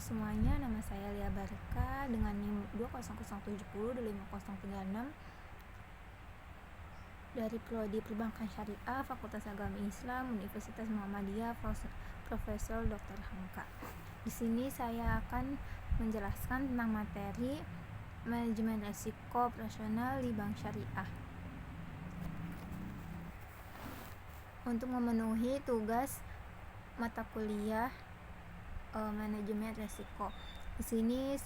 semuanya, nama saya Lia Barika dengan NIM 20070-5036 dari Prodi Perbankan Syariah, Fakultas Agama Islam, Universitas Muhammadiyah, Profesor Dr. Hamka. Di sini saya akan menjelaskan tentang materi manajemen risiko operasional di bank syariah. Untuk memenuhi tugas mata kuliah manajemen risiko. Di sini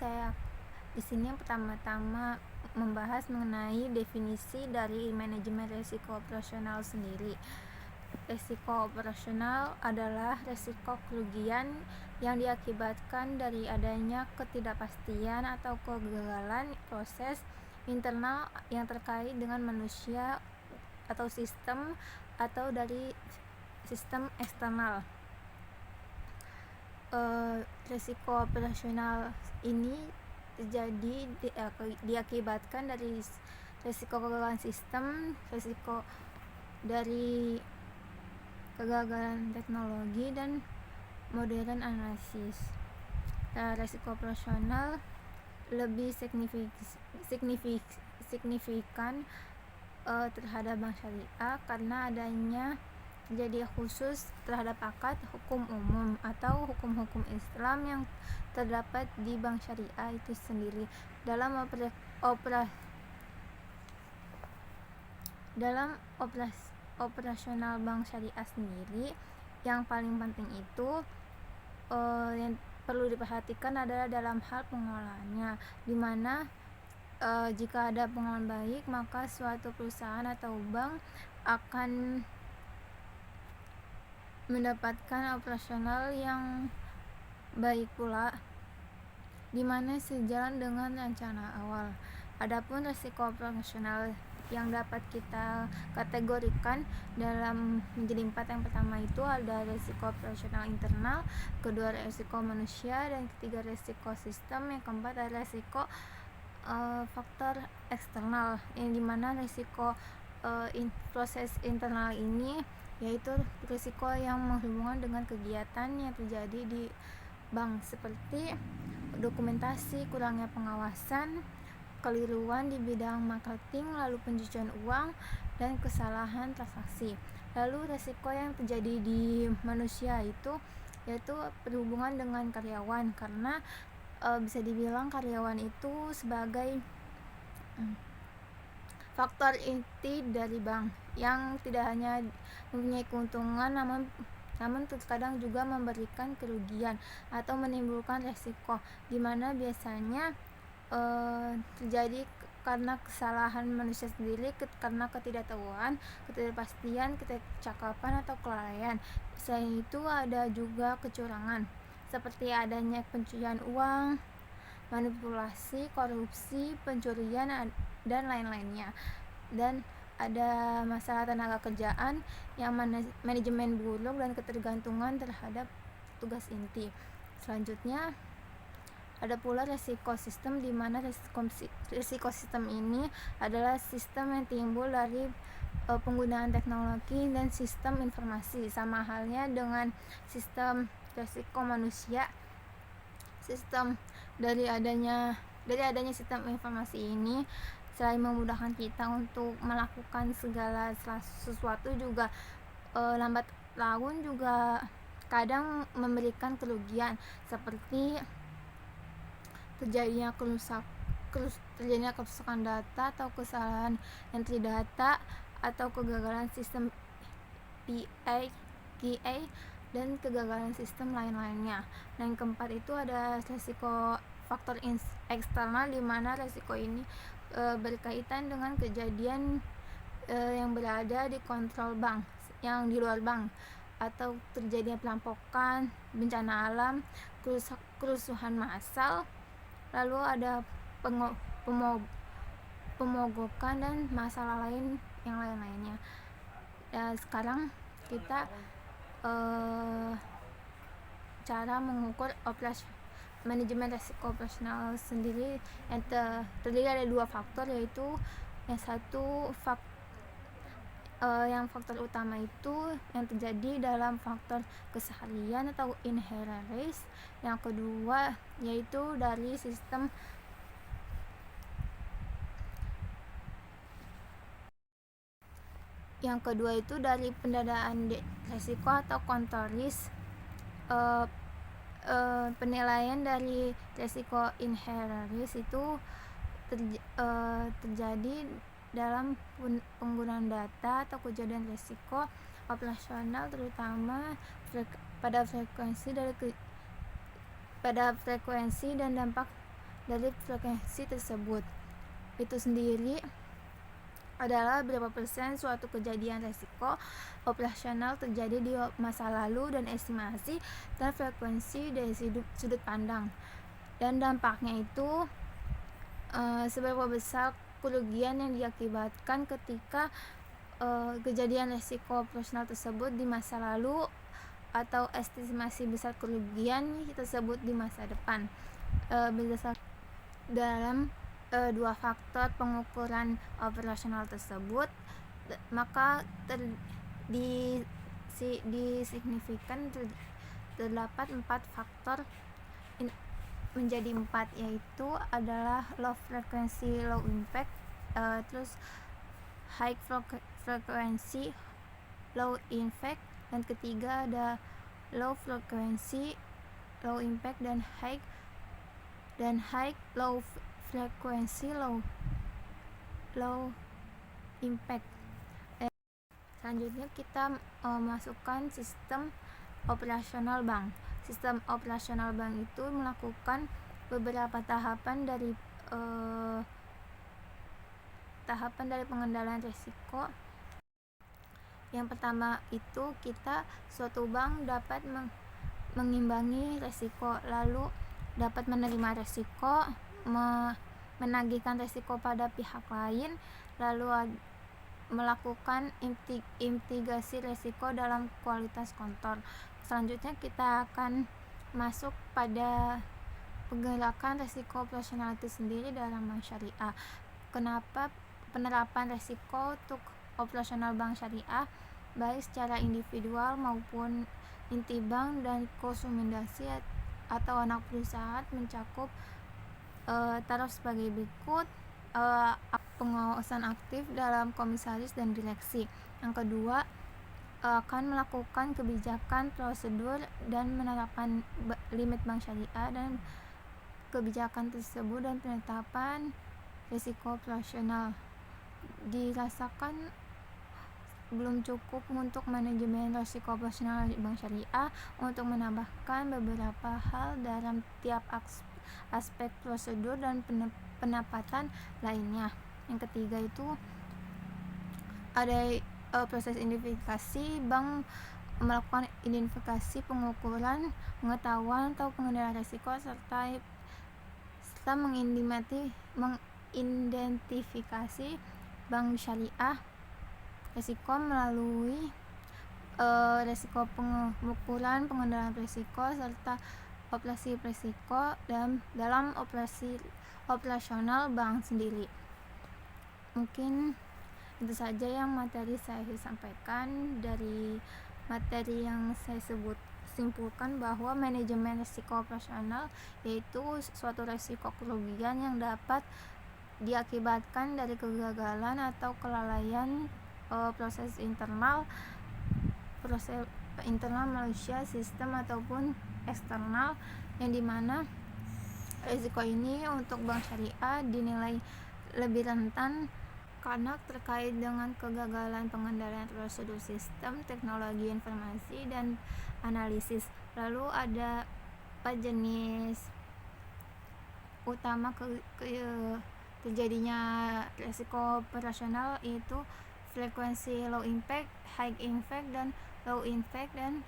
yang pertama-tama membahas mengenai definisi dari manajemen risiko operasional sendiri. Risiko operasional adalah risiko kerugian yang diakibatkan dari adanya ketidakpastian atau kegagalan proses internal yang terkait dengan manusia atau sistem atau dari sistem eksternal. Risiko operasional ini terjadi diakibatkan dari risiko kegagalan sistem, risiko dari kegagalan teknologi dan modern analisis. Risiko operasional lebih signifikan terhadap bank syariah karena adanya jadi khusus terhadap akad hukum umum atau hukum-hukum Islam yang terdapat di bank syariah itu sendiri. Dalam operasional bank syariah sendiri, yang paling penting itu yang perlu diperhatikan adalah dalam hal pengelolaannya, di mana jika ada pengelolaan baik, maka suatu perusahaan atau bank akan mendapatkan operasional yang baik pula, di mana sejalan dengan rencana awal. Adapun risiko operasional yang dapat kita kategorikan dalam menjadi 4, yang pertama itu ada risiko operasional internal, kedua risiko manusia, dan ketiga risiko sistem, yang keempat ada risiko faktor eksternal, yang dimana risiko proses internal ini yaitu risiko yang berhubungan dengan kegiatan yang terjadi di bank, seperti dokumentasi, kurangnya pengawasan, keliruan di bidang marketing, lalu pencucian uang, dan kesalahan transaksi. Lalu risiko yang terjadi di manusia itu yaitu berhubungan dengan karyawan, karena bisa dibilang karyawan itu sebagai faktor inti dari bank yang tidak hanya mempunyai keuntungan namun terkadang juga memberikan kerugian atau menimbulkan resiko, di mana biasanya terjadi karena kesalahan manusia sendiri, karena ketidaktahuan, ketidakpastian, kecakapan atau kelalaian. Selain itu ada juga kecurangan, seperti adanya pencucian uang, manipulasi, korupsi, pencurian, dan lain-lainnya. Dan ada masalah tenaga kerjaan yang manajemen buruk dan ketergantungan terhadap tugas inti. Selanjutnya ada pula risiko sistem, di mana risiko sistem ini adalah sistem yang timbul dari penggunaan teknologi dan sistem informasi, sama halnya dengan sistem risiko manusia. Sistem dari adanya sistem informasi ini selain memudahkan kita untuk melakukan segala sesuatu, juga lambat laun juga kadang memberikan kerugian, seperti terjadinya kerusakan data atau kesalahan entry data atau kegagalan sistem PA, QA, dan kegagalan sistem lain-lainnya. Dan yang keempat itu ada risiko faktor eksternal, di mana risiko ini berkaitan dengan kejadian yang berada di kontrol bank, yang di luar bank, atau terjadinya perampokan, bencana alam, kerusuhan massal, lalu ada pemogokan dan masalah lain yang lain-lainnya. Sekarang kita cara mengukur manajemen risiko operasional sendiri, yang terdiri dari 2 faktor, yaitu yang satu Yang faktor utama itu yang terjadi dalam faktor keseharian atau inherent risk. Yang kedua yaitu dari sistem itu dari pendanaan resiko atau control risk. Penilaian dari resiko inherent risk itu terjadi dalam penggunaan data atau kejadian resiko operasional, terutama pada frekuensi dan dampak dari frekuensi tersebut. Itu sendiri adalah berapa persen suatu kejadian resiko operasional terjadi di masa lalu dan estimasi dan frekuensi dari sudut pandang, dan dampaknya itu seberapa besar kerugian yang diakibatkan ketika kejadian resiko operasional tersebut di masa lalu atau estimasi besar kerugian tersebut di masa depan. Berdasarkan dalam dua faktor pengukuran operasional tersebut, maka di signifikan terdapat 4 faktor menjadi 4, yaitu adalah low frequency low impact, terus high frequency low impact, dan ketiga ada low frequency low impact dan high low frequency low impact. Selanjutnya kita masukkan sistem operasional bank. Sistem operasional bank itu melakukan beberapa tahapan dari pengendalian risiko. Yang pertama itu suatu bank dapat mengimbangi risiko, lalu dapat menerima risiko, menagihkan risiko pada pihak lain, lalu melakukan mitigasi risiko dalam kualitas kontrol. Selanjutnya kita akan masuk pada penggerakan risiko operasional itu sendiri dalam bank syariah. Kenapa penerapan risiko untuk operasional bank syariah baik secara individual maupun inti bank dan konsolidasi atau anak perusahaan mencakup taraf sebagai berikut. Pengawasan aktif dalam komisaris dan direksi. Yang kedua, akan melakukan kebijakan, prosedur, dan menerapkan limit bank syariah dan kebijakan tersebut, dan penetapan risiko operasional. Dirasakan belum cukup untuk manajemen risiko operasional bank syariah untuk menambahkan beberapa hal dalam tiap aspek prosedur dan penempatan lainnya. Yang ketiga itu ada proses identifikasi. Bank melakukan identifikasi, pengukuran, pengetahuan atau pengendalian risiko serta mengidentifikasi bank syariah risiko melalui risiko pengukuran, pengendalian risiko serta operasi risiko dalam operasi operasional bank sendiri. Mungkin itu saja yang materi saya sampaikan. Dari materi yang saya simpulkan bahwa manajemen risiko operasional yaitu suatu risiko kerugian yang dapat diakibatkan dari kegagalan atau kelalaian proses internal manusia, sistem ataupun eksternal, yang dimana risiko ini untuk bank syariah dinilai lebih rentan karena terkait dengan kegagalan pengendalian prosedur sistem, teknologi informasi, dan analisis. Lalu ada 4 jenis utama terjadinya risiko operasional, yaitu frekuensi low impact, high impact, dan low impact, dan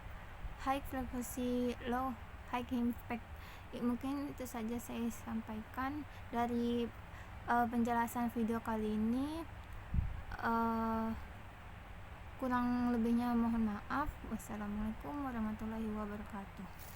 high frequency low high impact. Mungkin itu saja saya sampaikan dari penjelasan video kali ini. Kurang lebihnya mohon maaf. Wassalamualaikum warahmatullahi wabarakatuh.